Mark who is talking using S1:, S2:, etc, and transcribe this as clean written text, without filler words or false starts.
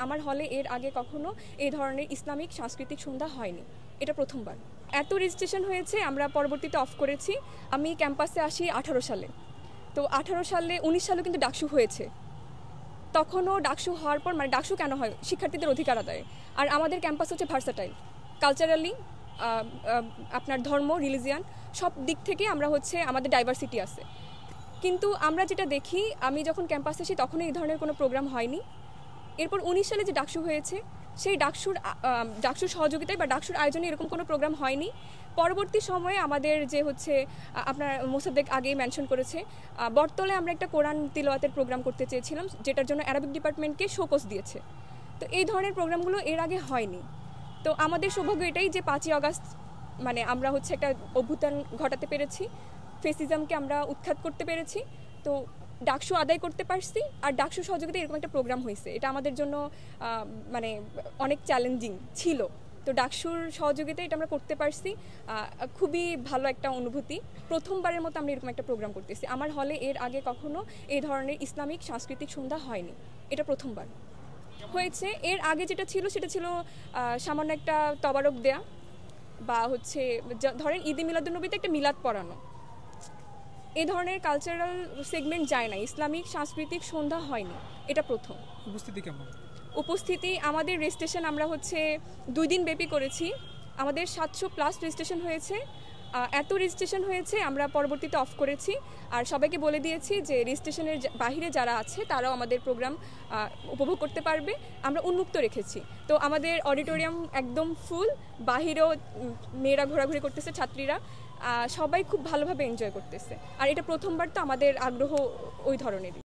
S1: আমার হলে এর আগে কখনো এই ধরনের ইসলামিক সাংস্কৃতিক সন্ধ্যা হয়নি, এটা প্রথমবার। এত রেজিস্ট্রেশন হয়েছে, আমরা পরবর্তীতে অফ করেছি। আমি ক্যাম্পাসে আসি 18 সালে, তো 18 সালে 19 সালেও কিন্তু ডাকসু হয়েছে। তখনও ডাকসু হওয়ার পর, মানে ডাকসু কেন হয়, শিক্ষার্থীদের অধিকার আদায়। আর আমাদের ক্যাম্পাস হচ্ছে ভার্সাটাইল, কালচারালি আপনার ধর্ম, রিলিজিয়ান সব দিক থেকে আমরা হচ্ছে আমাদের ডাইভার্সিটি আছে। কিন্তু আমরা যেটা দেখি, আমি যখন ক্যাম্পাসে আসি তখনই এই ধরনের কোনো প্রোগ্রাম হয়নি। এরপর 19 সালে যে ডাকসু হয়েছে, সেই ডাকসুর সহযোগিতায় বা ডাকসুর আয়োজনে এরকম কোনো প্রোগ্রাম হয়নি। পরবর্তী সময়ে আমাদের যে হচ্ছে আপনার মোসাদ্দেক আগেই মেনশন করেছে, বটতলায় আমরা একটা কোরআন তিলাওয়াতের প্রোগ্রাম করতে চেয়েছিলাম, যেটার জন্য অ্যারাবিক ডিপার্টমেন্টকে শোকজ দিয়েছে। তো এই ধরনের প্রোগ্রামগুলো এর আগে হয়নি। তো আমাদের সৌভাগ্য এটাই যে 5ই আগস্ট মানে আমরা হচ্ছে একটা অভ্যুত্থান ঘটাতে পেরেছি, ফেসিজমকে আমরা উৎখাত করতে পেরেছি। তো ডাকসু আদায় করতে পারছি, আর ডাকসু সহযোগিতা এরকম একটা প্রোগ্রাম হয়েছে, এটা আমাদের জন্য মানে অনেক চ্যালেঞ্জিং ছিল। তো ডাকসুর সহযোগিতায় এটা আমরা করতে পারছি, খুবই ভালো একটা অনুভূতি। প্রথমবারের মতো আমরা এরকম একটা প্রোগ্রাম করতেছি। আমার হলে এর আগে কখনো এই ধরনের ইসলামিক সাংস্কৃতিক সন্ধ্যা হয়নি, এটা প্রথমবার হয়েছে। এর আগে যেটা ছিল সেটা ছিল সামান্য একটা তবারক দেয়া, বা হচ্ছে ধরেন ঈদে মিলাদুন্নবীতে একটা মিলাদ পড়ানো, এই ধরনের কালচারাল সেগমেন্ট যায় না। ইসলামিক সাংস্কৃতিক সন্ধ্যা হয়নি, এটা প্রথম।
S2: উপস্থিতি কেমন?
S1: উপস্থিতি আমাদের রেজিস্ট্রেশন আমরা হচ্ছে 2 দিন ব্যাপী করেছি, আমাদের 700+ রেজিস্ট্রেশন হয়েছে। এত রেজিস্ট্রেশন হয়েছে, আমরা পরবর্তীতে অফ করেছি। আর সবাইকে বলে দিয়েছি যে রেজিস্ট্রেশনের বাহিরে যারা আছে তারাও আমাদের প্রোগ্রাম উপভোগ করতে পারবে, আমরা উন্মুক্ত রেখেছি। তো আমাদের অডিটোরিয়াম একদম ফুল, বাহিরেও মেয়েরা ঘোরাঘুরি করতেছে, ছাত্রীরা সবাই খুব ভালোভাবে এনজয় করতেছে। আর এটা প্রথমবার, তো আমাদের আগ্রহ ওই ধরনেরই।